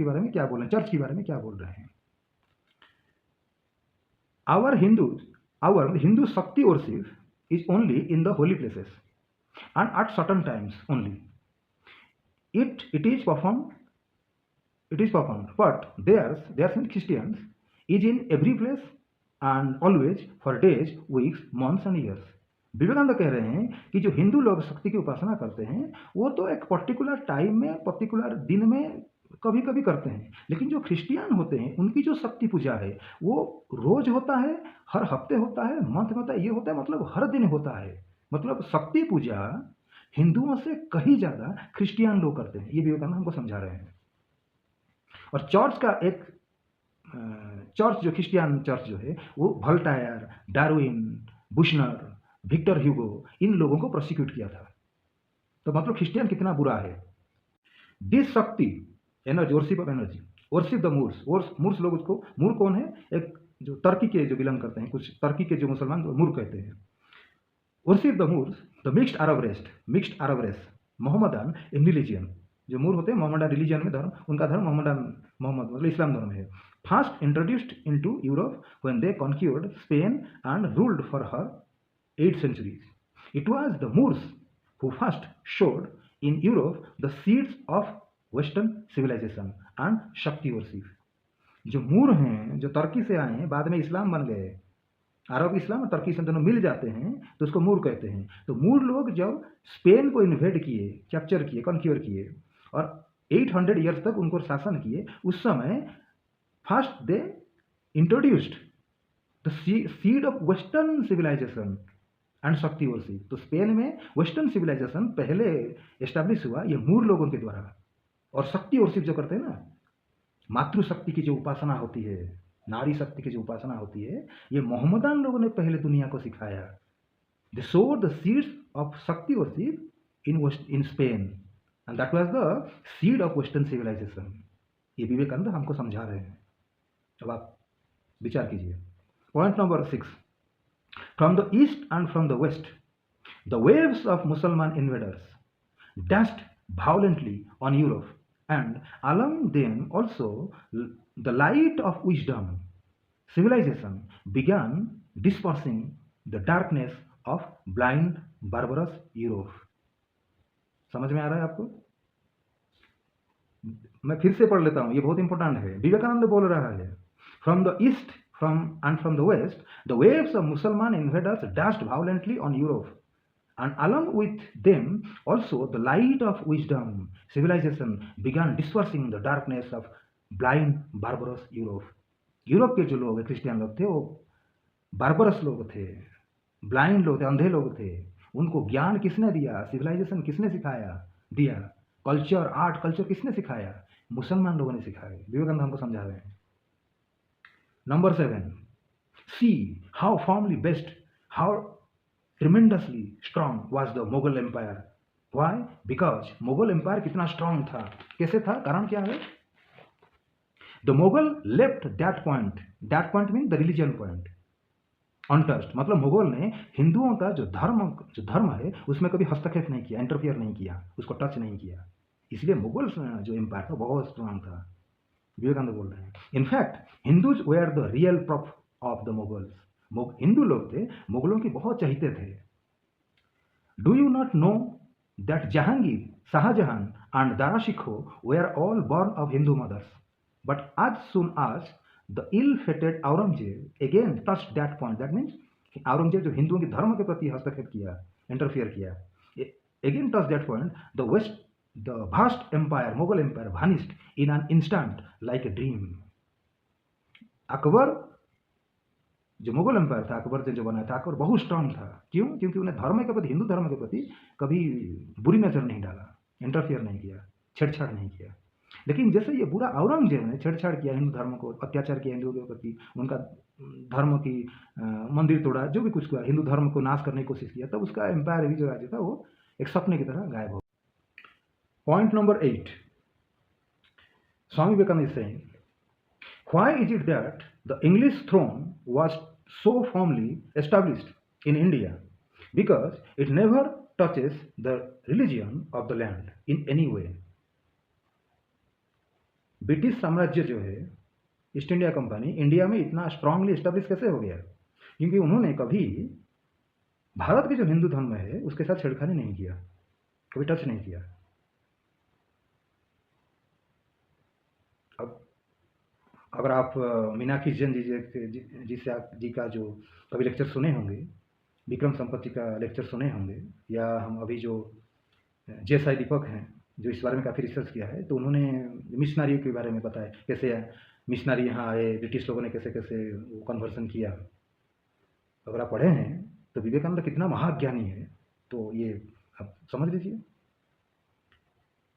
के बारे में क्या बोल रहे हैं, चर्च के बारे में क्या बोल रहे हैं। Our Hindu Shakti worship is only in the holy places and at certain times only. It is performed. But theirs in Christians is in every place and always for days, weeks, months and years. Vivekananda कह रहे हैं कि जो हिंदू लोग शक्ति की उपासना करते हैं वो तो एक पर्टिकुलर टाइम में, पर्टिकुलर दिन में कभी कभी करते हैं, लेकिन जो क्रिश्चियन होते हैं उनकी जो शक्ति पूजा है वो रोज होता है, हर हफ्ते होता है, मंथ में होता है, ये होता है मतलब हर दिन होता है। मतलब शक्ति पूजा हिंदुओं से कहीं ज्यादा क्रिश्चियन लोग करते हैं, ये विवेकानंद हमको समझा रहे हैं। और चर्च का एक चर्च जो क्रिश्चियन चर्च जो है वो वोल्टायर, डार्विन, बुशनर, विक्टर ह्यूगो इन लोगों को प्रोसिक्यूट किया था। तो मतलब क्रिश्चियन कितना बुरा है। This Shakti energy, worship of energy, worship the Moors लोग उसको, मूर कौन है, एक जो टर्की के जो बिलोंग करते हैं, कुछ टर्की के जो मुसलमान मूर कहते हैं। Worship the Moors the mixed Arab race Mohammedan in religion, जो मूर होते हैं मोहम्मदन रिलीजन में, धर्म उनका धर्म मोहम्मद मतलब इस्लाम धर्म है। First introduced into Europe when they conquered Spain and ruled for her 8 centuries. It was the Moors who first showed in Europe the seeds of Western civilization and Shakti worship. जो मूर हैं, जो तुर्की से आए हैं, बाद में इस्लाम बन गए, अरब इस्लाम और तुर्की इस्लाम दोनों मिल जाते हैं तो उसको मूर कहते हैं। तो मूर लोग जब स्पेन को इन्वेड किए, कैप्चर किए, कॉन्क्यूर किए और 800 ईयर्स तक उनको शासन किए, उस समय first they introduced the seed of western civilisation and Shakti worship. तो स्पेन में वेस्टर्न सिविलाइजेशन पहले एस्टैब्लिश हुआ ये मूर लोगों के द्वारा। और शक्ति वर्शिप जो करते हैं ना, मातृशक्ति की जो उपासना होती है, नारी शक्ति की जो उपासना होती है, ये मोहम्मदन लोगों ने पहले दुनिया को सिखाया। They sowed the seeds of Shakti worship in Spain and that was the seed of western civilisation. ये विवेकानंद हमको समझा रहे हैं। अब आप विचार कीजिए। Point number 6, from the east and from the west, the waves of Muslim invaders dashed violently on Europe, and along them also the light of wisdom, civilization began dispersing the darkness of blind, barbarous Europe. समझ में आ रहा है आपको? मैं फिर से पढ़ लेता हूँ, ये बहुत इंपॉर्टेंट है। विवेकानंद बोल रहा है, from the east from the west, the waves of Muslim invaders dashed violently on Europe, and along with them also the light of wisdom, civilization began dispersing the darkness of blind, barbarous Europe. Europe के जो लोग Christian लोग थे वो barbarous लोग थे, blind लोग थे, अंधे लोग थे। उनको ज्ञान किसने दिया? सिविलाइजेशन किसने सिखाया? दिया। कल्चर, आर्ट, कल्चर किसने सिखाया? मुसलमान लोगों ने सिखाया। विवेकानंद हमको समझा रहे हैं। Number 7, see how firmly based, how tremendously strong was the Mughal Empire. Why? Because Mughal Empire कितना strong था। कैसे था? कारण क्या है? The Mughal left that point means the religion point untouched। मतलब मुगल ने हिंदुओं का जो धर्म है उसमें कभी हस्तक्षेप नहीं किया, इंटरफियर नहीं किया, उसको टच नहीं किया। इसलिए मुगल जो एम्पायर था बहुत स्ट्रांग था। विवेकानंद बोल रहे हैं, in fact Hindus were the real props of the Mughals. Hindu लोग थे, मुगलों की बहुत चहीते थे। Do you not know that Jahangir, Shahjahan and Dara Shikoh were all born of Hindu mothers, but as soon as the ill-fated Aurangzeb again touch that point, that means Aurangzeb जो हिंदुओं के धर्म के प्रति हस्तक्षेप किया, इंटरफियर किया, again touch that point, the vast empire, Mughal empire vanished in an instant like a dream. Akbar जो मुगल एम्पायर था, अकबर ने जो बनाया था, अकबर बहुत स्ट्रांग था। क्यों? क्योंकि उन्हें धर्म के प्रति, हिंदू धर्म के प्रति कभी बुरी नजर नहीं डाला, इंटरफियर नहीं किया, छेड़छाड़ नहीं किया। लेकिन जैसे ये बुरा औरंगजेब ने छेड़छाड़ किया हिंदू धर्म को, अत्याचार किया हिंदुओं के प्रति, उनका धर्म की मंदिर तोड़ा, जो भी कुछ किया, हिंदू धर्म को नाश करने की कोशिश किया, तब उसका एम्पायर भी जो राज्य था वो एक सपने की तरह गायब हो। Point number 8, Swami Vivekananda is saying, why is it that the English throne was so firmly established in India? Because it never touches the religion of the land in any way. British साम्राज्य जो है, east India company India में इतना strongly establish कैसे हो गया? क्योंकि उन्होंने कभी भारत के जो हिंदू धर्म है उसके साथ छेड़खानी नहीं किया, कभी टच नहीं किया। अब अगर आप मीनाक्षी जैन जी का जो कभी लेक्चर सुने होंगे, विक्रम संपत जी का लेक्चर सुने होंगे, या हम अभी जो जेएसआई दीपक हैं जो इस बारे में काफ़ी रिसर्च किया है, तो उन्होंने मिशनरी के बारे में बताया, कैसे मिशनरी यहाँ आए, ब्रिटिश लोगों ने कैसे कैसे वो कन्वर्सन किया। अगर आप पढ़े हैं तो विवेकानंद कितना महाज्ञानी है, तो ये आप समझ लीजिए।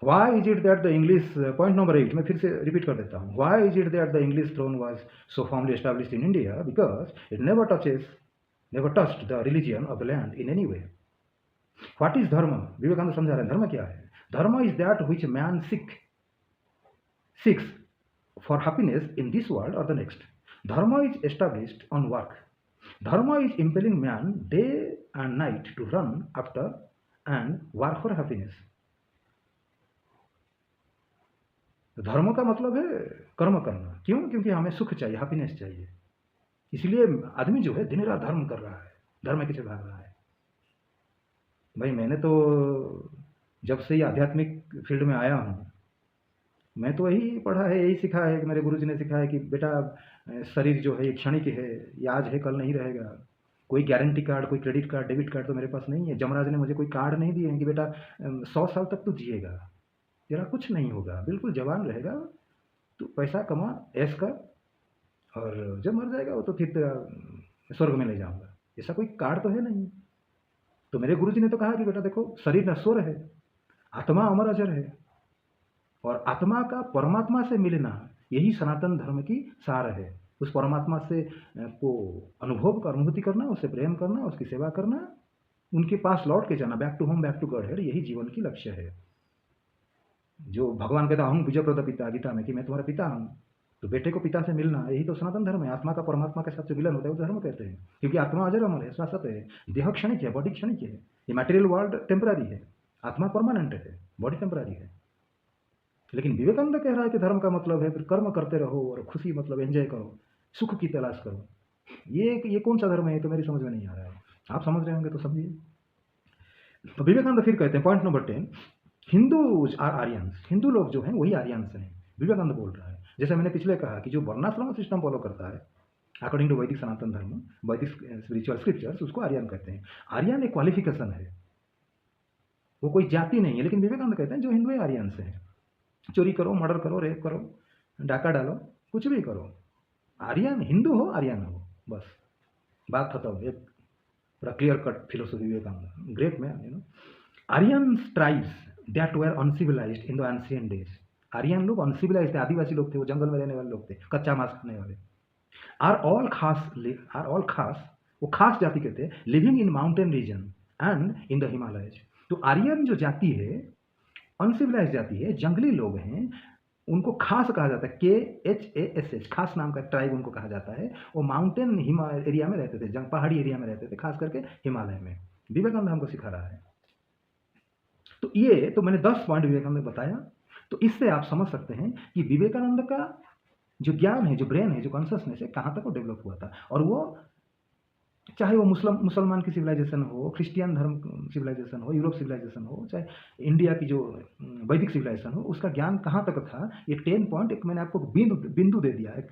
Why is it that the English, point number 8 मैं फिर से रिपीट कर देता हूँ, why is it that the English throne was so formally established in India? Because it never touched the religion of the land in any way. What is dharma? Vivekananda समझा रहे हैं धर्म क्या है। Dharma is that which man seeks for happiness in this world or the next. Dharma is established on work. Dharma is impelling man day and night to run after and work for happiness. धर्म का मतलब है कर्म करना। क्यों? क्योंकि हमें सुख चाहिए, हैप्पीनेस चाहिए। इसलिए आदमी जो है दिन रात धर्म कर रहा है, धर्म के पीछे भाग रहा है। भाई मैंने तो जब से ये आध्यात्मिक फील्ड में आया हूँ, मैं तो यही पढ़ा है, यही सीखा है कि मेरे गुरुजी ने सिखाया कि बेटा शरीर जो है ये क्षणिक है, ये आज है कल नहीं रहेगा। कोई गारंटी कार्ड, कोई क्रेडिट कार्ड, डेबिट कार्ड तो मेरे पास नहीं है। जमराज ने मुझे कोई कार्ड नहीं दिए हैं कि बेटा 100 साल तक तू जिएगा, तेरा कुछ नहीं होगा, बिल्कुल जवान रहेगा, तू पैसा कमा, ऐश कर, और जब मर जाएगा वो तो फिर तेरा स्वर्ग में ले जाऊंगा। ऐसा कोई कार्ड तो है नहीं। तो मेरे गुरुजी ने तो कहा कि बेटा देखो, शरीर नश्वर है, आत्मा अमर अजर है, और आत्मा का परमात्मा से मिलना यही सनातन धर्म की सार है। उस परमात्मा से को अनुभूति करना, उससे प्रेम करना, उसकी सेवा करना, उनके पास लौट के जाना, back to home, back to Godhead, यही जीवन की लक्ष्य है। जो भगवान कहता हूँ बीजप्रद पिता गीता में कि मैं तुम्हारा पिता हूँ, तो बेटे को पिता से मिलना यही तो सनातन धर्म है। आत्मा का परमात्मा के साथ जो विलन होता है वो धर्म कहते हैं, क्योंकि आत्मा अजर अमर है, शाश्वत है। देह क्षणिक है, बॉडी क्षणिक है, ये मटेरियल वर्ल्ड टेम्पररी है, आत्मा परमानेंट है, बॉडी टेम्पररी है। लेकिन विवेकानंद कह रहा है कि धर्म का मतलब है फिर कर्म करते रहो और खुशी मतलब एंजॉय करो, सुख की तलाश करो। ये कौन सा धर्म है? तो मेरी समझ में नहीं आ रहा है। आप समझ रहे होंगे तो समझिए। तो विवेकानंद फिर कहते हैं point number 10, Hindus are Aryans. Hindu लोग जो हैं वही आर्यंस हैं। विवेकानंद बोल रहा है, जैसे मैंने पिछले कहा कि जो वर्णाश्रम सिस्टम फॉलो करता है अकॉर्डिंग टू वैदिक सनातन धर्म, वैदिक स्पिरिचुअल स्क्रिप्चर्स, उसको आर्यन कहते हैं। आर्यन एक क्वालिफिकेशन है, वो कोई जाति नहीं है। लेकिन विवेकानंद कहते हैं जो हिंदू आर्यंस हैं, चोरी करो, मर्डर करो, रेप करो, डाका डालो, कुछ भी करो, आर्यन, हिंदू हो आर्यन हो, बस बात खत्म। एक पूरा clear cut philosophy Vivekananda, great man, you know. Aryan tribes that were uncivilised in the ancient days. Aryan लोग अनसिविलाइज्ड थे, आदिवासी लोग थे, वो जंगल में रहने वाले लोग थे, कच्चा मांस खाने वाले। आर ऑल खास, वो खास जाति के थे, living in mountain region and in the Himalayas. तो आर्यन जो जाति है अनसिविलाइज जाति है, जंगली लोग हैं, उनको खास कहा जाता है, KHASH, खास नाम का ट्राइब उनको कहा जाता है। वो माउंटेन एरिया में रहते थे, पहाड़ी एरिया में रहते थे, खास करके हिमालय में। विवेकानंद हमको सिखा रहा है। तो ये तो मैंने 10 पॉइंट विवेकानंद ने बताया। तो इससे आप समझ सकते हैं कि विवेकानंद का जो ज्ञान है, जो ब्रेन है, जो कॉन्शियसनेस है, कहाँ तक वो डेवलप हुआ था। और वो चाहे वो मुसलमान की सिविलाइजेशन हो, क्रिश्चियन धर्म सिविलाइजेशन हो, यूरोप सिविलाइजेशन हो, चाहे इंडिया की जो वैदिक सिविलाइजेशन हो, उसका ज्ञान कहाँ तक था। ये 10 पॉइंट एक मैंने आपको बिंदु दे दिया, एक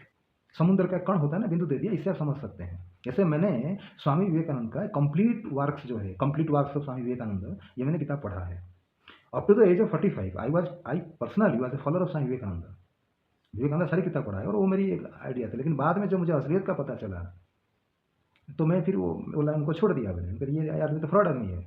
समुद्र का कण होता है ना, बिंदु दे दिया, इससे आप समझ सकते हैं। जैसे मैंने स्वामी विवेकानंद का कंप्लीट वर्क्स जो है, complete works of Swami Vivekananda, ये मैंने किताब पढ़ा है। Up to the age of 45 I personally was a follower of Swami Vivekananda. Vivekananda सारी किताब पढ़ा है और वो मेरी एक आइडिया था। लेकिन बाद में जब मुझे असलियत का पता चला तो मैं फिर वो लाइन को छोड़ दिया मैंने, फिर ये आदमी तो फ्रॉड आदमी है।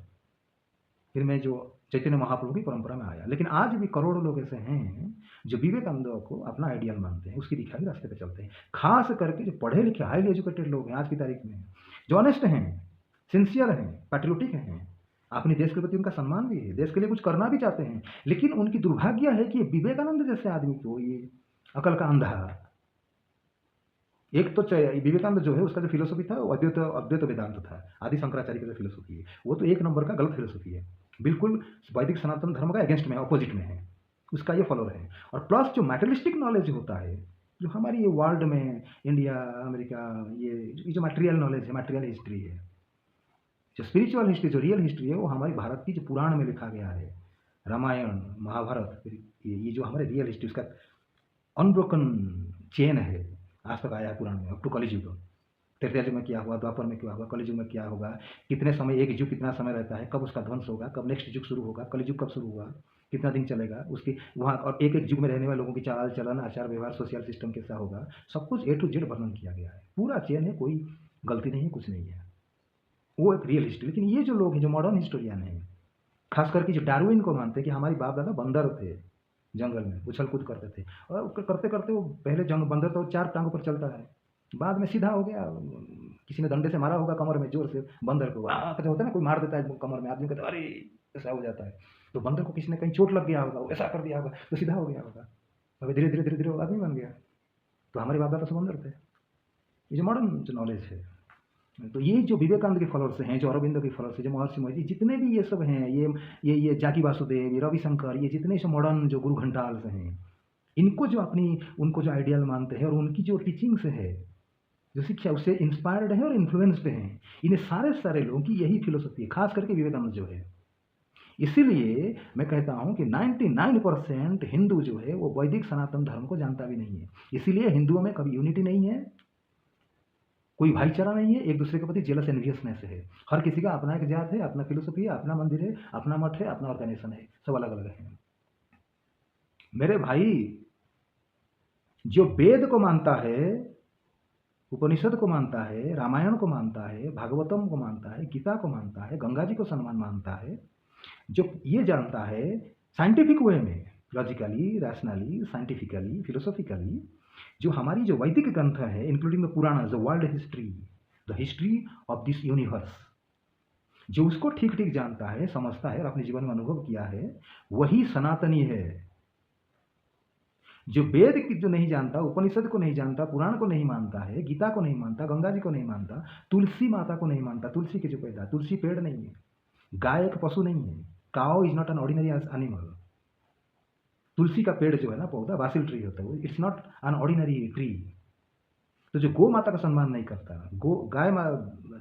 फिर मैं जो चैतन्य महाप्रभु की परंपरा में आया। लेकिन आज भी करोड़ों लोग ऐसे हैं जो विवेकानंद को अपना आइडियल मानते हैं, उसकी दिखाई रास्ते पे चलते हैं। खास करके जो पढ़े लिखे हाईली एजुकेटेड लोग हैं आज की तारीख में, जो ऑनेस्ट हैं, सिंसियर हैं, पैट्रियोटिक हैं, अपने देश के प्रति उनका सम्मान भी है, देश के लिए कुछ करना भी चाहते हैं। लेकिन उनकी दुर्भाग्य है कि विवेकानंद जैसे आदमी को ये अकल का अंधा, एक तो विवेकानंद जो है उसका जो फिलोसफी था वो अद्वैत वेदांत था, आदि शंकराचार्य का जो फिलोसफी है वो तो एक नंबर का गलत फिलोसफी है, बिल्कुल वैदिक सनातन धर्म का अगेंस्ट में है, अपोजिट में है। उसका ये फॉलोअर है। और प्लस जो मैटेरियलिस्टिक नॉलेज होता है, जो हमारी ये वर्ल्ड में इंडिया, अमेरिका, ये जो मटेरियल नॉलेज है, मटेरियल हिस्ट्री है, जो स्पिरिचुअल हिस्ट्री, जो रियल हिस्ट्री है, वो हमारी भारत की जो पुराण में लिखा गया है, रामायण, महाभारत, ये जो हमारे रियल हिस्ट्री, उसका अनब्रोकन चेन है, आज तक आया है पुराण में, अप टू कलियुग। त्रेता युग में क्या हुआ, द्वापर में क्या हुआ, कलियुग में क्या होगा, कितने समय, एक युग कितना समय रहता है, कब उसका ध्वंस होगा, कब नेक्स्ट युग शुरू होगा, कलियुग कब शुरू हुआ, कितना दिन चलेगा, उसकी वहाँ, और एक एक युग में रहने वाले लोगों की चाल चलन, आचार व्यवहार, सोशल सिस्टम कैसा होगा, सब कुछ A to Z वर्णन किया गया है। पूरा चेन है, कोई गलती नहीं है, कुछ नहीं है। वो एक रियल हिस्ट्री। लेकिन ये जो लोग हैं, जो मॉडर्न हिस्टोरियन हैं, खास करके जो डार्विन को मानते हैं कि हमारी बाप दादा बंदर थे, जंगल में उछल कूद करते थे, और करते करते वो पहले बंदर तो 4 टांगों पर चलता है, बाद में सीधा हो गया, किसी ने डंडे से मारा होगा कमर में जोर से, बंदर को कहते होता है ना, कोई मार देता है कमर में, आदमी कहता है अरे, ऐसा हो जाता है। तो बंदर को किसी ने कहीं चोट लग गया होगा, ऐसा कर दिया होगा, तो सीधा हो गया होगा, अभी धीरे धीरे धीरे धीरे वो आदमी बन गया। तो हमारे बाप दादा तो बंदर थे। ये जो मॉडर्न जो नॉलेज है, तो ये जो विवेकानंद के फॉलोअर्स हैं, जो अरविंदो के फॉलोअर्स हैं, जो महर्षि मोहित, जितने भी ये सब हैं, ये जाकी वासुदेव, ये रविशंकर, ये जितने सब मॉडर्न जो गुरु घंटाल से हैं, इनको जो उनको जो आइडियल मानते हैं, और उनकी जो टीचिंग्स है, जो शिक्षा, उससे इंस्पायर्ड है और इन्फ्लुएंस्ड हैं, इन्हें सारे लोगों की यही फिलोसफी है, खास करके विवेकानंद जो है। इसीलिए मैं कहता हूं कि 99% हिंदू जो है वो वैदिक सनातन धर्म को जानता भी नहीं है। इसीलिए हिंदुओं में कभी यूनिटी नहीं है, कोई भाईचारा नहीं है, एक दूसरे के प्रति जेलस एनवियसनेस है। हर किसी का अपना एक जात है, अपना फिलोसफी है, अपना मंदिर है, अपना मठ है, अपना ऑर्गेनाइजेशन है, सब अलग अलग है। मेरे भाई, जो वेद को मानता है, उपनिषद को मानता है, रामायण को मानता है, भागवतम को मानता है, गीता को मानता है, गंगा जी को सम्मान मानता है, जो ये जानता है साइंटिफिक वे में, लॉजिकली, रैशनली, साइंटिफिकली, फिलोसॉफिकली, जो हमारी जो वैदिक ग्रंथ है, including the Purana, the world history, the history of this universe, जो उसको ठीक ठीक जानता है, समझता है और अपने जीवन में अनुभव किया है, वही सनातनी है। जो वेद की जो नहीं जानता, उपनिषद को नहीं जानता, पुराण को नहीं मानता है, गीता को नहीं मानता, गंगा जी को नहीं मानता, तुलसी माता को नहीं मानता, तुलसी के जो पैदा, तुलसी पेड़ नहीं है, गाय एक पशु नहीं है, cow is not an ordinary animal. तुलसी का पेड़ जो है ना, पौधा, बासिल ट्री होता है, it's not an ordinary tree. तो जो गौ माता का सम्मान नहीं करता,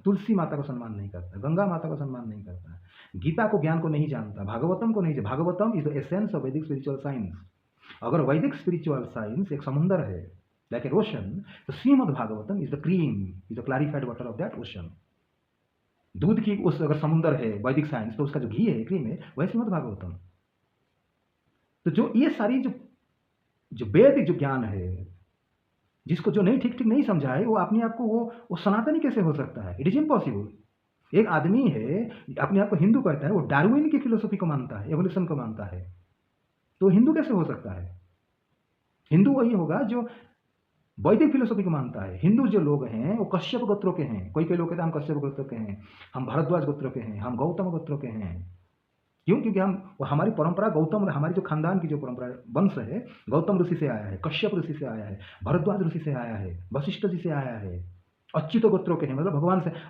तुलसी माता को सम्मान नहीं करता, गंगा माता को सम्मान नहीं करता, गीता को, ज्ञान को नहीं जानता, भागवतम को नहीं, Bhagavatam is the essence of वैदिक स्पिरिचुअल साइंस। अगर वैदिक स्पिरिचुअल साइंस एक समुद्र है, लाइक एन ओशन, तो Shrimad Bhagavatam is the cream, is the clarified water of that ocean. दूध की उस अगर समुद्र है वैदिक साइंस, तो उसका जो घी है, क्रीम है, वह श्रीमद् भागवतम। तो जो ये सारी जो वैदिक जो ज्ञान है, जिसको जो नहीं ठीक ठीक नहीं समझा है, वो अपने आप को वो सनातनी कैसे हो सकता है? It is impossible. एक आदमी है, अपने आप को हिंदू कहता है, वो डार्विन की फिलोसफी को मानता है, एवोल्यूशन को मानता है, तो हिंदू कैसे हो सकता है? हिंदू वही होगा जो वैदिक फिलोसफी को मानता है। हिंदू जो लोग हैं वो कश्यप गोत्रों के हैं। कोई लोग कहते हैं हम कश्यप गोत्रों के हैं, हम भारद्वाज गोत्रों के हैं, हम गौतम गोत्रों के हैं। क्यों? क्योंकि हमारी परंपरा गौतम, हमारी जो खानदान की जो परंपरा वंश है, गौतम ऋषि से आया है, कश्यप ऋषि से आया है, भरद्वाज ऋषि से आया है, वशिष्ठ जी से आया है, अच्युत गोत्रों के हैं, मतलब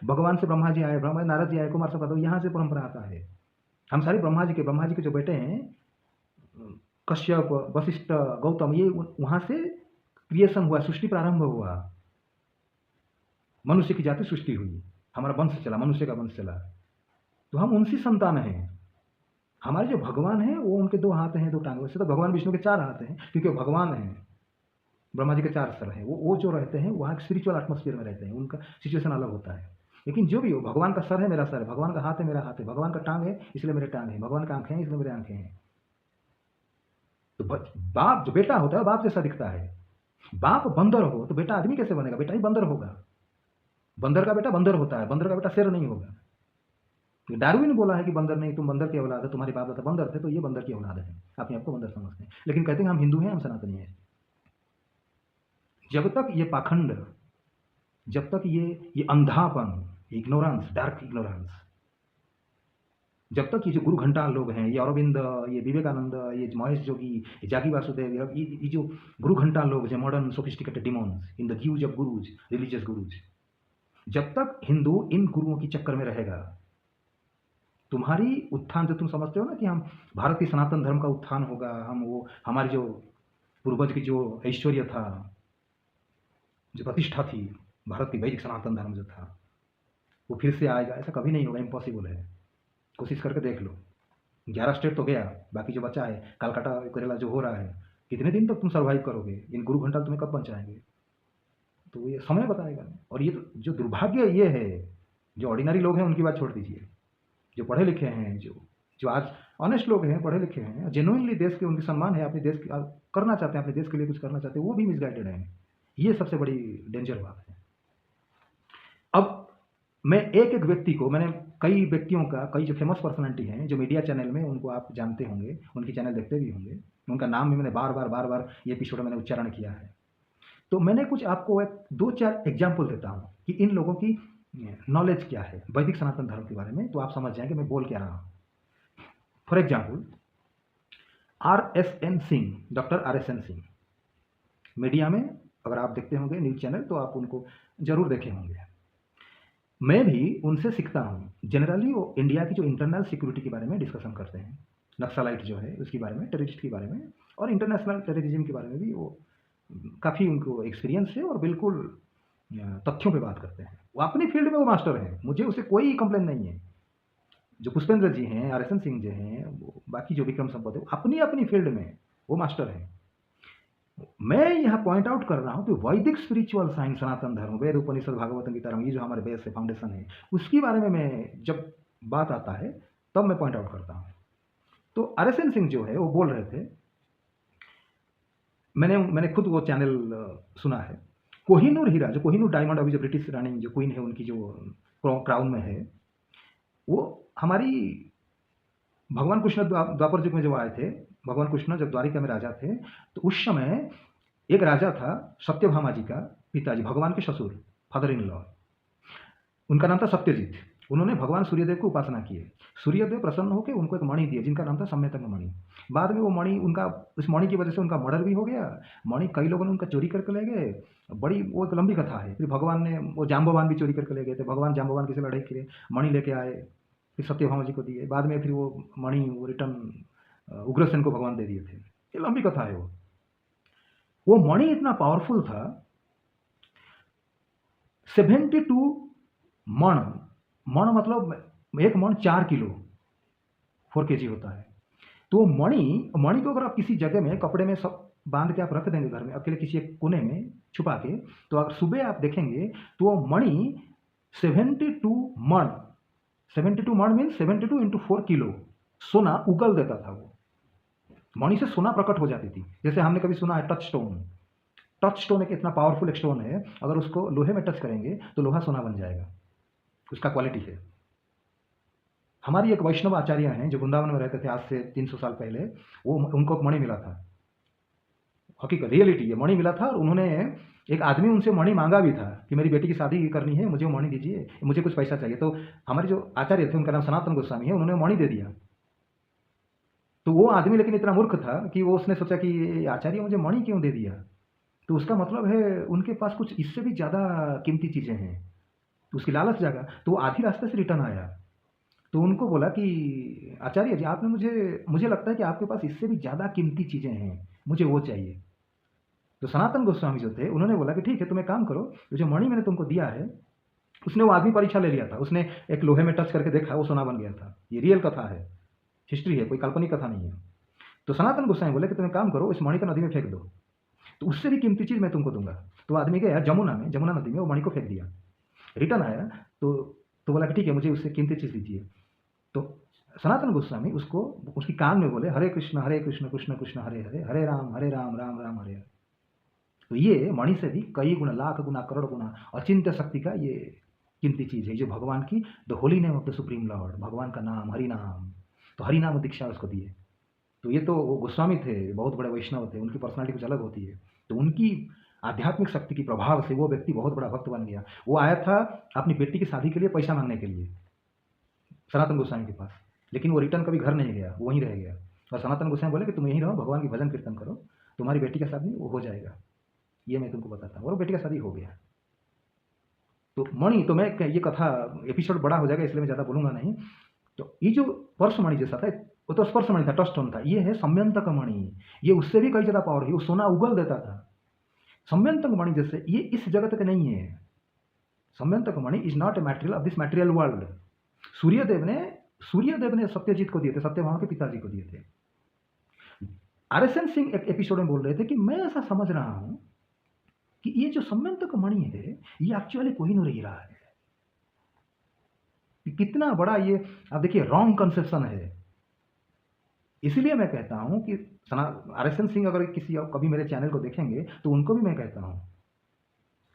भगवान से ब्रह्मा जी आए, ब्रह्मा नारद जी आए, कुमार संभव, यहाँ से परंपरा आता है। हम सारी ब्रह्मा जी के जो बेटे हैं, कश्यप, वशिष्ठ, गौतम, ये वहां से क्रिएशन हुआ, सृष्टि प्रारंभ हुआ, मनुष्य की जाति सृष्टि हुई, हमारा वंश चला, मनुष्य का वंश चला, तो हम उनसी संतान हैं। हमारे जो भगवान हैं वो उनके 2 हाथ हैं, 2 टांग। वैसे तो भगवान विष्णु के 4 हाथ हैं, क्योंकि भगवान हैं, ब्रह्मा जी के 4 सर हैं। वो जो रहते हैं वहाँ स्पिरिचुअल एटमॉस्फेयर में रहते हैं, उनका सिचुएशन अलग होता है। लेकिन जो भी हो, भगवान का सर है, मेरा सर है, भगवान का हाथ है, मेरा हाथ है, भगवान का टांग है, इसलिए मेरे टांग है, भगवान का आंखें हैं, इसलिए मेरे आंखें हैं। तो बाप जो बेटा होता है बाप जैसा दिखता है। बाप बंदर हो तो बेटा आदमी कैसे बनेगा? बेटा ही बंदर होगा। बंदर का बेटा बंदर होता है, बंदर का बेटा शेर नहीं होगा। तो डार्विन बोला है कि बंदर नहीं, तुम बंदर की औलाद है, तुम्हारे बाप दादा बंदर थे, तो ये बंदर की औलाद है, अपने आप को बंदर समझते हैं। लेकिन कहते हैं हम हिंदू हैं, हम सनातनी हैं। जब तक ये पाखंड, जब तक ये अंधापन, इग्नोरेंस, डार्क इग्नोरेंस, जब तक ये जो गुरु घंटाल लोग हैं, ये अरविंद, ये विवेकानंद, ये महेश जोगी, ये जाकी वासुदेव, ये जो गुरु घंटाल लोग, जो modern sophisticated demons in the guise of gurus, religious gurus, जब तक हिंदू इन गुरुओं की चक्कर में रहेगा, तुम्हारी उत्थान जो तुम समझते हो ना कि हम भारत की सनातन धर्म का उत्थान होगा, हम वो हमारी जो पूर्वज की जो ऐश्वर्य था, जो प्रतिष्ठा थी, भारत की वैदिक सनातन धर्म जो था, वो फिर से आएगा, ऐसा कभी नहीं होगा, इम्पॉसिबल है। कोशिश करके देख लो। 11 स्टेट तो गया, बाकी जो बचा है, कलकत्ता केरला जो हो रहा है, कितने दिन तक तुम सर्वाइव करोगे? इन गुरु घंटा तुम्हें कब पहुँचाएँगे? तो ये समय बताएगा। और ये तो जो दुर्भाग्य ये है, जो ऑर्डिनरी लोग हैं उनकी बात छोड़ दीजिए, जो पढ़े लिखे हैं, जो आज ऑनेस्ट लोग हैं, पढ़े लिखे हैं, जेन्युइनली देश के उनके सम्मान है, अपने देश के करना चाहते हैं, अपने देश के लिए कुछ करना चाहते हैं, वो भी मिसगाइडेड हैं। ये सबसे बड़ी डेंजर बात है। अब मैं एक-एक व्यक्ति को, मैंने कई व्यक्तियों का, कई जो फेमस पर्सनैलिटी हैं, जो मीडिया चैनल में, उनको आप जानते होंगे, उनकी चैनल देखते भी होंगे, उनका नाम भी मैंने बार-बार ये एपिसोड में मैंने उच्चारण किया है। तो मैंने कुछ आपको एक 2-4 एग्जाम्पल देता हूँ कि इन लोगों की नॉलेज क्या है वैदिक सनातन धर्म के बारे में, तो आप समझ जाएँगे मैं बोल क्या रहा हूँ। For example, RSN Singh, doctor RSN Singh, media में अगर आप देखते होंगे न्यूज़ चैनल, तो आप उनको ज़रूर देखे होंगे। मैं भी उनसे सीखता हूँ। जनरली वो इंडिया की जो इंटरनल सिक्योरिटी के बारे में डिस्कशन करते हैं, नक्सलाइट जो है उसके बारे में, टेररिस्ट के बारे में, और इंटरनेशनल टेररिज्म के बारे में भी वो काफ़ी उनको एक्सपीरियंस है, और बिल्कुल तथ्यों पे बात करते हैं। वो अपनी फील्ड में वो मास्टर हैं, मुझे उससे कोई कंप्लेन नहीं है। जो पुष्पेंद्र जी हैं, RSN सिंह जी हैं, वो बाकी जो विक्रम संपत है, वो अपनी फील्ड में वो मास्टर हैं। मैं यहाँ पॉइंट आउट कर रहा हूँ कि वैदिक स्पिरिचुअल साइंस, सनातन धर्म, वेद, उपनिषद, भागवत गीता, ये जो हमारे बेस है, फाउंडेशन है, उसके बारे में मैं जब बात आता है तब मैं पॉइंट आउट करता हूँ। तो RSN सिंह जो है वो बोल रहे थे, मैंने खुद वो चैनल सुना है। कोहिनूर हीरा, जो कोहिनूर डायमंड, अभी जो ब्रिटिश रानी जो क्वीन है उनकी जो क्राउन में है, वो हमारी भगवान कृष्ण द्वापर युग में जब आए थे, भगवान कृष्ण जब द्वारिका में राजा थे, तो उस समय एक राजा था, सत्यभामा जी का पिताजी, भगवान के ससुर, फादर इन लॉ, उनका नाम था सत्यजीत। उन्होंने भगवान सूर्यदेव को उपासना की है। सूर्यदेव प्रसन्न होकर उनको एक मणि दिए, जिनका नाम था सम्यतंग मणि। बाद में वो मणि, उनका उस मणि की वजह से उनका मर्डर भी हो गया। मणि कई लोगों ने उनका चोरी करके ले गए, बड़ी वो एक लंबी कथा है। फिर भगवान ने वो जाम्बवान भी चोरी करके ले गए थे, भगवान जाम्बवान की से लड़ाई के लिए मणि लेके आए, फिर सत्यभामा जी को दिए। बाद में फिर वो मणि वो रिटर्न उग्रसेन को भगवान दे दिए थे। ये लंबी कथा है। वो मणि इतना पावरफुल था, 72 मण, मण मतलब एक मण 4 किलो, 4 केजी होता है। तो मणि को अगर आप किसी जगह में कपड़े में सब बांध के आप रख देंगे घर में अकेले किसी एक कोने में छुपा के, तो अगर सुबह आप देखेंगे तो वो मणि 72 मण, 72 मण मीन 72 इंटू 4 किलो सोना उगल देता था। वो मणि से सोना प्रकट हो जाती थी। जैसे हमने कभी सुना है टच स्टोन, टच स्टोन एक इतना पावरफुल एक स्टोन है, अगर उसको लोहे में टच करेंगे तो लोहा सोना बन जाएगा, उसका क्वालिटी है। हमारी एक वैष्णव आचार्य हैं जो वृंदावन में रहते थे आज से 300 साल पहले, वो उनको मणि मिला था, हकीकत रियलिटी है, मणि मिला था। और उन्होंने, एक आदमी उनसे मणि मांगा भी था कि मेरी बेटी की शादी करनी है, मुझे वो मणि दीजिए, मुझे कुछ पैसा चाहिए। तो हमारे जो आचार्य थे, उनका नाम सनातन गोस्वामी है, उन्होंने मणि दे दिया। तो वो आदमी लेकिन इतना मूर्ख था कि वो उसने सोचा कि आचार्य मुझे मणि क्यों दे दिया, तो उसका मतलब है उनके पास कुछ इससे भी ज़्यादा कीमती चीज़ें हैं। तो उसकी लालच जागा, तो वो आधी रास्ते से रिटर्न आया। तो उनको बोला कि आचार्य जी, आपने मुझे लगता है कि आपके पास इससे भी ज़्यादा कीमती चीज़ें हैं, मुझे वो चाहिए। तो सनातन गोस्वामी जो थे उन्होंने बोला कि ठीक है, तुम एक काम करो, जो मणि मैंने तुमको दिया है, उसने वो आदमी परीक्षा ले लिया था, उसने एक लोहे में टच करके देखा, वो सोना बन गया था। ये रियल कथा है, हिस्ट्री है, कोई काल्पनिक कथा नहीं है। तो सनातन गोस्वामी बोले कि तुम एक काम करो, इस मणि को नदी में फेंक दो, तो उससे भी कीमती चीज़ मैं तुमको दूंगा। तो आदमी गया जमुना नदी में, वो मणि को फेंक दिया, रिटर्न आया। तो बोला कि ठीक है, मुझे उससे कीमती चीज़ दीजिए। तो सनातन गोस्वामी उसको उसकी कान में बोले, हरे कृष्ण कृष्ण कृष्ण हरे हरे, हरे राम राम राम हरे हरे। तो ये मणि से भी कई गुना, लाख गुना, करोड़ गुना अचिंत्य शक्ति का ये कीमती चीज़ है, जो भगवान की the holy name of the supreme Lord, भगवान का नाम, हरि नाम। तो हरि नाम दीक्षा उसको दिए। तो ये तो वो गोस्वामी थे, बहुत बड़े वैष्णव थे, उनकी पर्सनालिटी कुछ अलग होती है। तो उनकी आध्यात्मिक शक्ति के प्रभाव से वो व्यक्ति बहुत बड़ा भक्त बन गया। वो आया था अपनी बेटी की शादी के लिए पैसा मांगने के लिए सनातन गोस्वामी के पास, लेकिन वो रिटर्न कभी घर नहीं गया, वो वहीं रह गया। और सनातन गोस्वामी बोले कि तुम यहीं रहो, भगवान की भजन कीर्तन करो, तुम्हारी बेटी का शादी वो हो जाएगा, ये मैं तुमको बताता हूँ। और बेटी का शादी हो गया। तो मणि, तो मैं ये कथा एपिसोड बड़ा हो जाएगा इसलिए मैं ज़्यादा बोलूँगा नहीं। तो ये जो परसमणि जैसा था वो तो स्पर्शमणि था, टच स्टोन था, ये है सम्यंतक मणि। ये उससे भी कई ज़्यादा पावर है, वो सोना उगल देता था। सम्यंतक मणि जैसे ये इस जगत के नहीं है। Syamantaka Mani is not a material of this material world. Suryadev ने सत्यजीत को दिए थे, सत्यभामा के पिताजी को दिए थे। RSN सिंह एक एपिसोड में बोल रहे थे कि मैं ऐसा समझ रहा हूं कि ये जो सम्यंतक मणि है ये एक्चुअली कोहिनूर हीरा है। कितना बड़ा ये आप देखिए रॉन्ग कंसेप्शन है। इसीलिए मैं कहता हूं कि RSN सिंह अगर कभी मेरे चैनल को देखेंगे तो उनको भी मैं कहता हूं,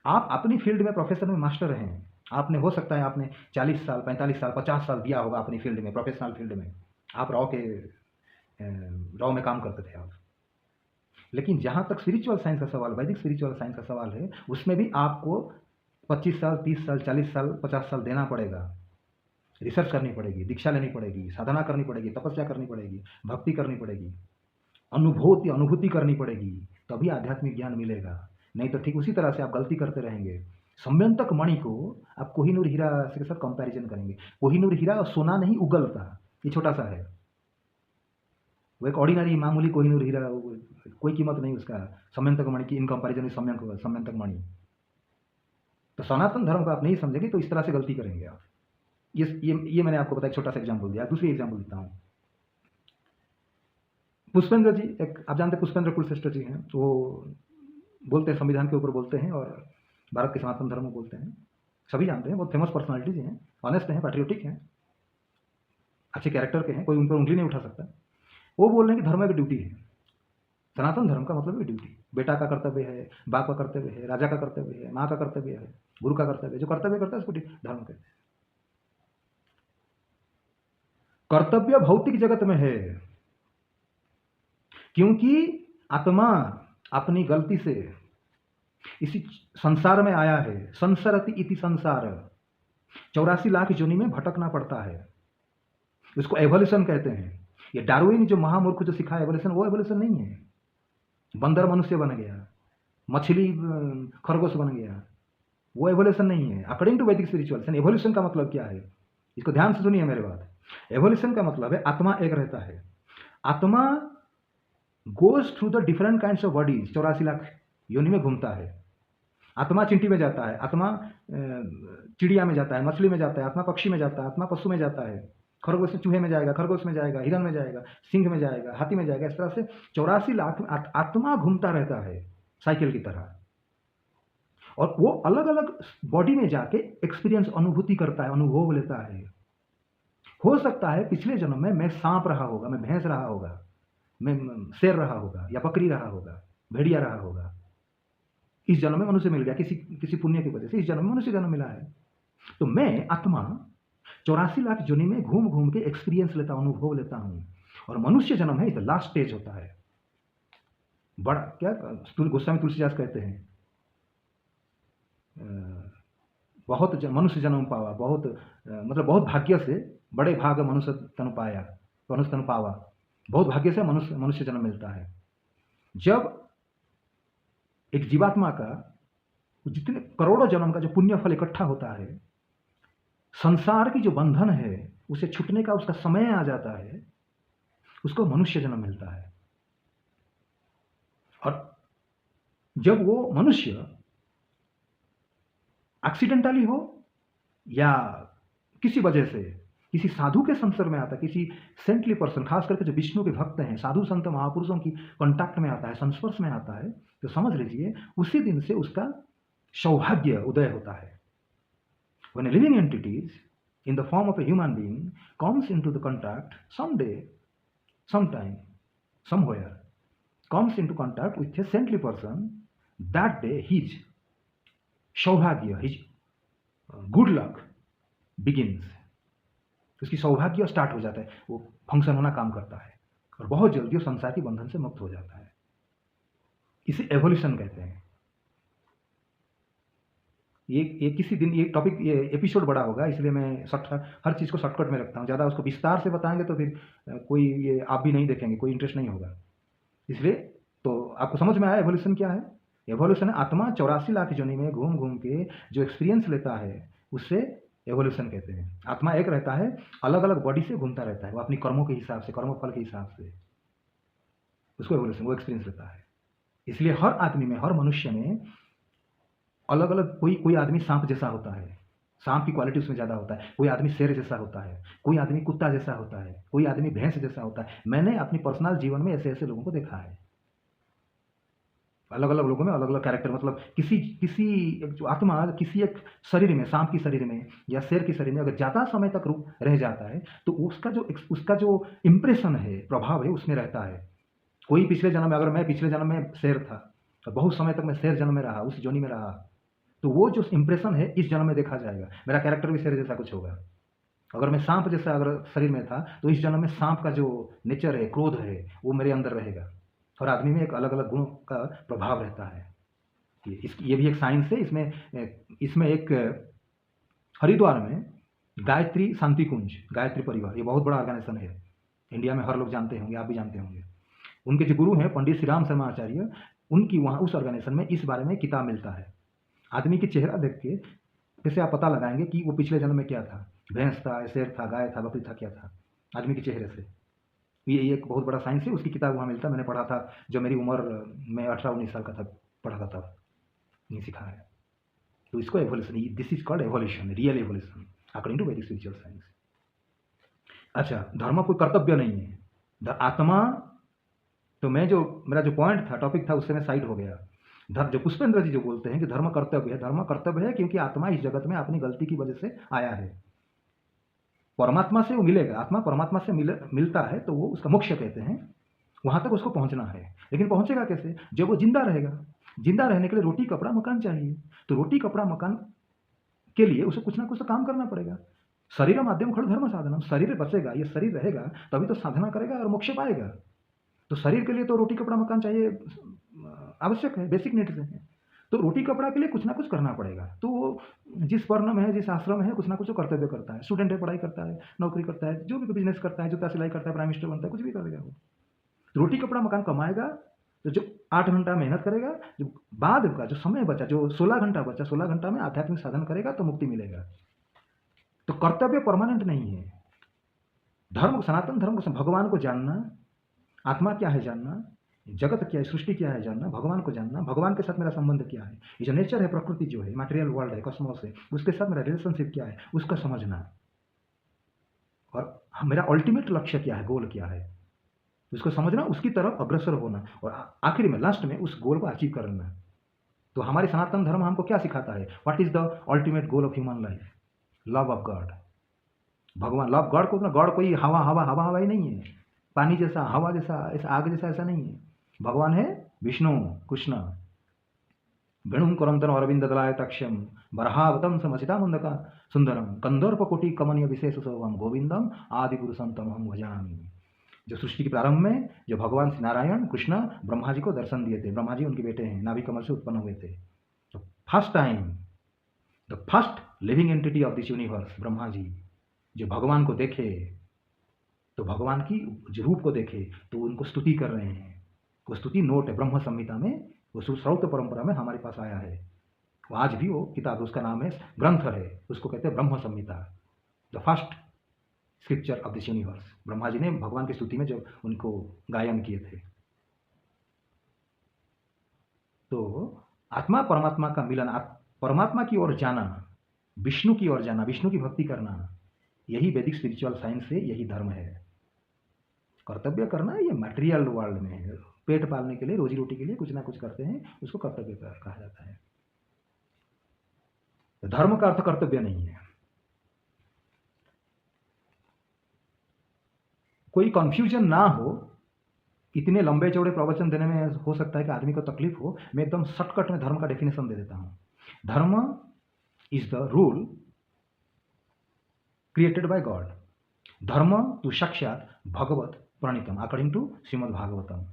आप अपनी फील्ड में प्रोफेशन में मास्टर हैं। आपने हो सकता है आपने 40 साल 45 साल 50 साल दिया होगा अपनी फील्ड में, प्रोफेशनल फील्ड में। आप रॉ में काम करते थे आप। लेकिन जहाँ तक स्पिरिचुअल साइंस का सवाल, वैदिक स्पिरिचुअल साइंस का सवाल है, उसमें भी आपको 25 साल 30 साल 40 साल 50 साल देना पड़ेगा। रिसर्च करनी पड़ेगी, दीक्षा लेनी पड़ेगी, साधना करनी पड़ेगी, तपस्या करनी पड़ेगी, भक्ति करनी पड़ेगी, अनुभूति करनी पड़ेगी, तभी आध्यात्मिक ज्ञान मिलेगा। नहीं तो ठीक उसी तरह से आप गलती करते रहेंगे। सम्यंतक मणि को आप कोहिनूर हीरा के साथ कंपैरिजन करेंगे। कोहिनूर हीरा और सोना नहीं उगलता, ये छोटा सा है। वो एक ऑर्डिनरी मामूली कोहिनूर हीरा, कोई कीमत नहीं उसका सम्यंतक मणि की इन कंपैरिजन में सम्यंतक मणि। तो सनातन धर्म को आप नहीं समझेंगे तो इस तरह से गलती करेंगे आप। ये मैंने आपको बताया, छोटा सा एग्जाम्पल दिया। दूसरी एग्जाम्पल देता हूँ। पुष्पेंद्र जी, एक आप जानते हैं पुष्पेंद्र कुलश्रेष्ठ जी हैं, वो बोलते हैं संविधान के ऊपर बोलते हैं और भारत के सनातन धर्म में बोलते हैं, सभी जानते हैं। बहुत फेमस पर्सनालिटीज हैं, ऑनेस्ट हैं, पैट्रियोटिक हैं, अच्छे कैरेक्टर के हैं, कोई उन पर उंगली नहीं उठा सकता। वो बोल रहे हैं कि धर्म एक ड्यूटी है। सनातन धर्म का मतलब है ड्यूटी। बेटा का कर्तव्य है, बाप का कर्तव्य है, राजा का कर्तव्य है, माँ का कर्तव्य है, गुरु का कर्तव्य है। जो कर्तव्य करता है उसको धर्म कहते हैं। कर्तव्य भौतिक जगत में है, क्योंकि आत्मा अपनी गलती से इसी संसार में आया है। संसरति इति संसार, 84 लाख योनि में भटकना पड़ता है। उसको एवोल्यूशन कहते हैं। ये डार्विन जो महामूर्ख जो सिखाया एवोल्यूशन, वो एवोल्यूशन नहीं है। बंदर मनुष्य बन गया, मछली खरगोश बन गया, वो एवोल्यूशन नहीं है। According to Vedic spiritual evolution का मतलब क्या है, इसको ध्यान से सुनिए मेरे बात। एवोल्यूशन का मतलब है आत्मा एक रहता है। आत्मा goes through the different kinds of bodies, 84 lakh योनि में घूमता है। आत्मा चींटी में जाता है, आत्मा चिड़िया में जाता है, मछली में जाता है, आत्मा पक्षी में जाता है, आत्मा पशु में जाता है, खरगोश में चूहे में जाएगा, खरगोश में जाएगा, हिरन में जाएगा, सिंह में जाएगा, हाथी में जाएगा। इस तरह से 84 लाख में आत्मा घूमता रहता है साइकिल की तरह। और वो अलग अलग बॉडी में जाके एक्सपीरियंस, अनुभूति करता है, अनुभव लेता है। हो सकता है पिछले जन्म में मैं सांप रहा होगा, मैं भैंस रहा होगा, मैं शेर रहा होगा, या बकरी रहा होगा, भेड़िया रहा होगा। इस जन्म में मनुष्य मिल गया, किसी पुण्य की वजह से इस जन्म में मनुष्य जन्म मिला है। तो मैं आत्मा 84 लाख योनि में घूम घूम के एक्सपीरियंस लेता हूं, अनुभव लेता हूं। और मनुष्य जन्म है, इस लास्ट स्टेज होता है। बड़ा क्या गोस्वामी तुलसीदास कहते हैं, बहुत मनुष्य जन्म पावा, बहुत मतलब बहुत भाग्य से, बड़े भाग मनुष्य तन पाया, मनुष्य तन पावा। बहुत भाग्य से मनुष्य जन्म मिलता है। जब एक जीवात्मा का जितने करोड़ों जन्म का जो पुण्य फल इकट्ठा होता है, संसार की जो बंधन है उसे छूटने का उसका समय आ जाता है, उसको मनुष्य जन्म मिलता है। और जब वो मनुष्य एक्सीडेंटली हो या किसी वजह से किसी साधु के संसर्ग में आता है, किसी सेंटली पर्सन, खास करके जो विष्णु के भक्त हैं, साधु संत महापुरुषों की कांटेक्ट में आता है, संस्पर्श में आता है, तो समझ लीजिए उसी दिन से उसका सौभाग्य उदय होता है। When a living entities in the form of a human being comes into the contact someday, sometime, somewhere, comes into contact with a saintly person, that day his सौभाग्य, his good luck begins. उसकी सौभाग्य start हो जाता है, वो function होना काम करता है और बहुत जल्दी वो संसार की बंधन से मुक्त हो जाता है। इसे एवोल्यूशन कहते हैं। ये किसी दिन ये टॉपिक, ये एपिसोड बड़ा होगा, इसलिए मैं हर चीज़ को शॉर्टकट में रखता हूँ। ज़्यादा उसको विस्तार से बताएंगे तो फिर कोई ये आप भी नहीं देखेंगे, कोई इंटरेस्ट नहीं होगा। इसलिए तो आपको समझ में आया एवोल्यूशन क्या है। एवोल्यूशन है आत्मा 84 लाख योनि में घूम घूम के जो एक्सपीरियंस लेता है, उससे एवोल्यूशन कहते हैं। आत्मा एक रहता है, अलग अलग बॉडी से घूमता रहता है, वो अपनी कर्मों के हिसाब से, कर्म फल के हिसाब से, उसको एवोल्यूशन, वो एक्सपीरियंस रहता है। इसलिए हर आदमी में, हर मनुष्य में अलग अलग, कोई कोई आदमी सांप जैसा होता है, सांप की क्वालिटी उसमें ज़्यादा होता है, कोई आदमी शेर जैसा होता है, कोई आदमी कुत्ता जैसा होता है, कोई आदमी भैंस जैसा होता है। मैंने अपनी पर्सनल जीवन में ऐसे ऐसे लोगों को देखा है। अलग अलग लोगों में अलग अलग कैरेक्टर, मतलब किसी किसी जो आत्मा किसी एक शरीर में, सांप की शरीर में या शेर की शरीर में अगर ज़्यादा समय तक रह जाता है तो उसका जो इम्प्रेशन है, प्रभाव है, उसमें रहता है। कोई पिछले जन्म में, अगर मैं पिछले जन्म में शेर था और बहुत समय तक मैं शेर जन्म में रहा, उस जोनी में रहा, तो वो जो इम्प्रेशन है इस जन्म में देखा जाएगा। मेरा कैरेक्टर भी शेर जैसा कुछ होगा। अगर मैं सांप जैसा अगर शरीर में था तो इस जन्म में सांप का जो नेचर है, क्रोध है, वो मेरे अंदर रहेगा। और आदमी में एक अलग अलग गुणों का प्रभाव रहता है। ये भी एक साइंस है। इसमें एक हरिद्वार में गायत्री शांति कुंज, गायत्री परिवार, ये बहुत बड़ा ऑर्गेनाइजेशन है। इंडिया में हर लोग जानते होंगे, आप भी जानते होंगे। उनके जो गुरु हैं पंडित श्री राम शर्मा आचार्य, उनकी वहाँ उस ऑर्गेनाइजेशन में इस बारे में किताब मिलता है। आदमी की चेहरा देख के कैसे आप पता लगाएंगे कि वो पिछले जन्म में क्या था, भैंस था, शेर था, गाय था, बकरी था, क्या था, आदमी के चेहरे से। ये एक बहुत बड़ा साइंस है। उसकी किताब वहाँ मिलता है, मैंने पढ़ा था जब मेरी उम्र में 18-19 साल का था, पढ़ा था तब, नहीं सीखा है। तो इसको evolution, this is called evolution, real evolution according to Vedic spiritual science. अच्छा, धर्म कोई कर्तव्य नहीं है। आत्मा, तो मेरा जो पॉइंट था, टॉपिक था, उससे मैं साइड हो गया। जो पुष्पेंद्र जी जो बोलते हैं कि धर्म कर्तव्य है, धर्म कर्तव्य है क्योंकि आत्मा इस जगत में अपनी गलती की वजह से आया है। परमात्मा से वो मिलेगा, आत्मा परमात्मा से मिलता है तो वो उसका मोक्ष कहते हैं, वहां तक उसको पहुंचना है। लेकिन पहुंचेगा कैसे? जब वो जिंदा रहेगा। जिंदा रहने के लिए रोटी कपड़ा मकान चाहिए, तो रोटी कपड़ा मकान के लिए उसे कुछ ना कुछ तो काम करना पड़ेगा। शरीर माध्यम खड़ धर्म साधना, शरीर बचेगा, ये शरीर रहेगा तभी तो साधना करेगा और मोक्ष पाएगा। तो शरीर के लिए तो रोटी कपड़ा मकान चाहिए, आवश्यक है, बेसिक नीड्स है। तो रोटी कपड़ा के लिए कुछ ना कुछ करना पड़ेगा। तो वो जिस वर्ण में है, जिस आश्रम में है, कुछ ना कुछ कर्तव्य करता है। स्टूडेंट है, पढ़ाई करता है, नौकरी करता है, जो भी बिजनेस करता है, जूता सिलाई करता है, प्राइम मिनिस्टर बनता है, कुछ भी करेगा वो। रोटी कपड़ा मकान कमाएगा तो जो 8 घंटा मेहनत करेगा, जो बाद का जो समय बचा, जो 16 घंटा बचा, 16 घंटा में आध्यात्मिक साधन करेगा तो मुक्ति मिलेगा। तो कर्तव्य परमानेंट नहीं है। धर्म, सनातन धर्म को, भगवान को जानना, आत्मा क्या है जानना, जगत क्या है, सृष्टि क्या है जानना, भगवान को जानना, भगवान के साथ मेरा संबंध क्या है, ये जो नेचर है, प्रकृति जो है, मटेरियल वर्ल्ड है, कॉस्मोस है, उसके साथ मेरा रिलेशनशिप क्या है, उसका समझना। और मेरा अल्टीमेट लक्ष्य क्या है, गोल क्या है, उसको समझना, उसकी तरफ अग्रसर होना, और आखिर में, लास्ट में उस गोल को अचीव करना। तो हमारी सनातन धर्म हमको क्या सिखाता है? What is the ultimate goal of human life? Love of God, भगवान। लव गॉड को, गॉड कोई हवा हवा हवा हवा ही नहीं है, पानी जैसा, हवा जैसा, ऐसा आग जैसा, ऐसा नहीं है। भगवान है विष्णु, कृष्ण। वेणुं करंतन अरविंद दलायताक्षम बरहावतम समसिता मुंदका सुंदरम कंदर्पकोटि कमनीय विशेष सर्वम गोविंदम आदि पुरुषम तमहम भजामि। जो सृष्टि के प्रारंभ में जो भगवान श्री नारायण कृष्ण ब्रह्मा जी को दर्शन दिए थे, ब्रह्मा जी उनके बेटे हैं, नाभि कमल से उत्पन्न हुए थे। तो first time, the first living entity of this universe, Brahma ji जो भगवान को देखे, तो भगवान की जो रूप को देखे तो उनको स्तुति कर रहे हैं। वो स्तुति नोट है ब्रह्म संहिता में, वो सुश्रौत परंपरा में हमारे पास आया है। वो आज भी वो किताब, उसका नाम है, ग्रंथ है, उसको कहते हैं Brahma Samhita, the first scripture of this universe. Brahma ji ने भगवान की स्तुति में जब उनको गायन किए थे। तो आत्मा परमात्मा का मिलन, परमात्मा की ओर जाना, विष्णु की ओर जाना, विष्णु की भक्ति करना, यही वैदिक स्पिरिचुअल साइंस है, यही धर्म है। कर्तव्य करना ये मटेरियल वर्ल्ड में है, पेट पालने के लिए, रोजी रोटी के लिए कुछ ना कुछ करते हैं, उसको कर्तव्य कहा जाता है। तो धर्म का अर्थ कर्तव्य नहीं है। कोई कंफ्यूजन ना हो, इतने लंबे चौड़े प्रवचन देने में हो सकता है कि आदमी को तकलीफ हो, मैं एकदम शॉर्टकट में धर्म का डेफिनेशन दे देता हूं। Dharma is the rule created by God. धर्म टू साक्षात भगवत प्रणीतम अकॉर्डिंग टू श्रीमद् भागवतम,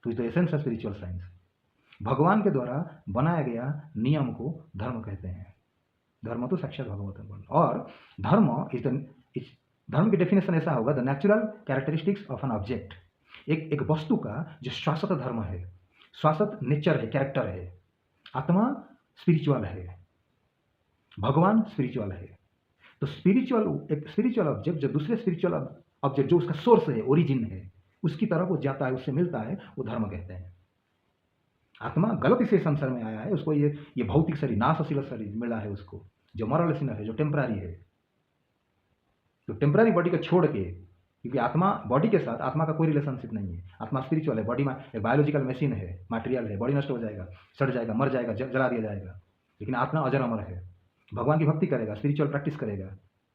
टू is the essence of spiritual science. भगवान के द्वारा बनाया गया नियम को धर्म कहते हैं। धर्म तो साक्षात भगवतम। और धर्म की डेफिनेशन ऐसा होगा, the natural characteristics of an object. एक वस्तु का जो शाश्वत धर्म है, शाश्वत नेचर है, कैरेक्टर है। आत्मा स्पिरिचुअल है, भगवान स्पिरिचुअल है। तो एक स्पिरिचुअल ऑब्जेक्ट जो दूसरे स्पिरिचुअल ऑब्जेक्ट जो उसका सोर्स है, ओरिजिन है, उसकी तरफ वो जाता है, उससे मिलता है, वो धर्म कहते हैं। आत्मा गलत इसे संसार में आया है, उसको ये भौतिक शरीर, नाशशील शरीर मिला है उसको, जो मरल सिनर है, जो टेम्परारी है, तो टेम्परारी बॉडी को छोड़ के, क्योंकि आत्मा बॉडी के साथ आत्मा का कोई रिलेशनशिप नहीं है। आत्मा स्पिरिचुअल है, बॉडी में एक बायोलॉजिकल मशीन है, मटेरियल है, बॉडी नष्ट हो जाएगा, सड़ जाएगा, मर जाएगा, जला दिया जाएगा, लेकिन आत्मा अजर अमर है। भगवान की भक्ति करेगा, स्पिरिचुअल प्रैक्टिस करेगा,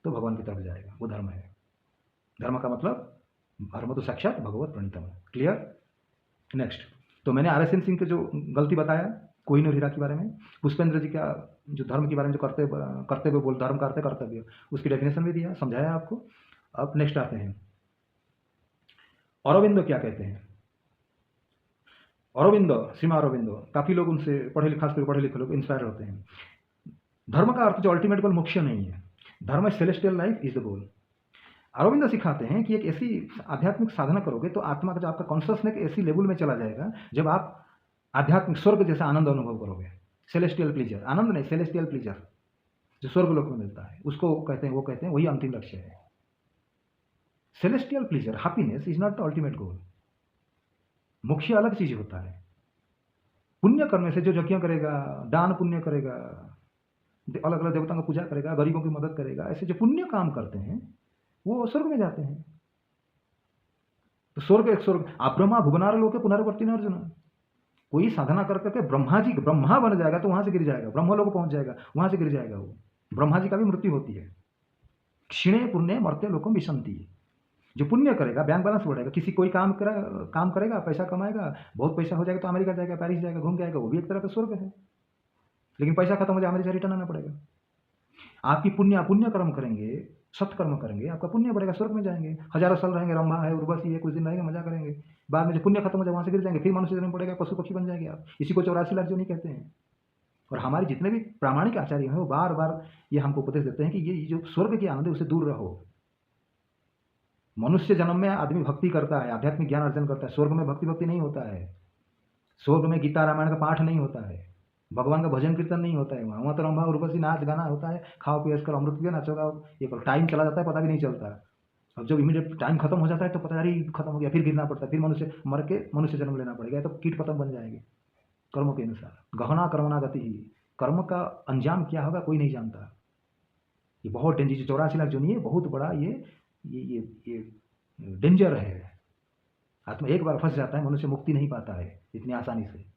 तो भगवान की तरफ जाएगा, वो धर्म है। धर्म का मतलब धर्म तो साक्षात भगवत प्रणीतम। क्लियर? नेक्स्ट, तो मैंने RSN सिंह के जो गलती बताया कोहिनूर हीरा के बारे में, पुष्पेंद्र जी का जो धर्म के बारे में जो करते हुए बोल, धर्म का अर्थ कर्तव्य, उसकी डेफिनेशन भी दिया, समझाया आपको। अब नेक्स्ट आते हैं, अरविंदो क्या कहते हैं। अरविंदो, श्रीमान अरविंदो, काफ़ी लोग उनसे खासकर पढ़े लिखे लोग इंस्पायर होते हैं। धर्म का अर्थ जो अल्टीमेट गोल मोक्ष नहीं है, धर्म celestial life is the goal. Aurobindo सिखाते हैं कि एक ऐसी आध्यात्मिक साधना करोगे तो आत्मा का जो आपका कॉन्शियसनेस ऐसी लेवल में चला जाएगा जब आप आध्यात्मिक स्वर्ग जैसा आनंद अनुभव करोगे। सेलेस्टियल प्लीजर, आनंद नहीं, सेलेस्टियल प्लीजर जो स्वर्ग लोक में मिलता है, उसको कहते हैं, वो कहते हैं वही अंतिम लक्ष्य है। Celestial pleaser, happiness is not the ultimate goal. मोक्ष अलग चीज होता है। पुण्य करने से जो यज्ञ करेगा, दान पुण्य करेगा, अलग अलग देवताओं की पूजा करेगा, गरीबों की मदद करेगा, ऐसे जो पुण्य काम करते हैं वो स्वर्ग में जाते हैं। तो स्वर्ग एक स्वर्ग, आप ब्रह्मा भुवनार लोके पुनर्वर्ती न अर्जुन। कोई साधना कर करके ब्रह्मा बन जाएगा तो वहां से गिर जाएगा, ब्रह्म लोक पहुंच जाएगा, वहां से गिर जाएगा वो। ब्रह्मा जी का भी मृत्यु होती है। क्षीणे पुण्य मर्त्य लोकम विशंति। जो पुण्य करेगा, बैंक बैलेंस बढ़ेगा, किसी कोई काम करेगा, पैसा कमाएगा, बहुत पैसा हो जाएगा तो अमेरिका जाएगा, पेरिस जाएगा, घूम के आएगा, वो भी एक तरह का स्वर्ग है। लेकिन पैसा खत्म हो जाए, अमेरिका रिटर्न आना पड़ेगा। आपकी पुण्य कर्म करेंगे, सत्कर्म करेंगे, आपका पुण्य बढ़ेगा, स्वर्ग में जाएंगे, हजारों साल रहेंगे, रंभा है, उर्वशी है, कुछ दिन रहेंगे, मजा करेंगे, बाद में जो पुण्य खत्म हो जाए वहां से गिर जाएंगे, फिर मनुष्य जन्म पड़ेगा, पशु पक्षी बन जाएंगे आप। इसी को 84 लाख जो नहीं कहते हैं। और हमारे जितने भी प्रामाणिक आचार्य हैं वो बार बार ये हमको उपदेश देते हैं कि ये जो स्वर्ग के आनंद है उससे दूर रहो। मनुष्य जन्म में आदमी भक्ति करता है, आध्यात्मिक ज्ञान अर्जन करता है, स्वर्ग में भक्ति नहीं होता है। स्वर्ग में गीता रामायण का पाठ नहीं होता है, भगवान का भजन कीर्तन नहीं होता है। वहाँ तो रंभा उर्वशी नाच गाना होता है, खाओ पियो कर अमृत पियो नाचोगा, ये टाइम चला जाता है, पता भी नहीं चलता। अब जब इमीडिएट टाइम खत्म हो जाता है तो पता नहीं खत्म हो गया, फिर गिरना पड़ता है, फिर मनुष्य मर के मनुष्य जन्म लेना पड़ेगा, तो कीट पतंग बन जाएंगे कर्मों के अनुसार। गहना कर्मणा गति ही, कर्म का अंजाम क्या होगा कोई नहीं जानता। ये बहुत डेंजर, 84 लाख जो नहीं है, बहुत बड़ा ये डेंजर है। आत्मा एक बार फंस जाता है, मनुष्य मुक्ति नहीं पाता है इतनी आसानी से।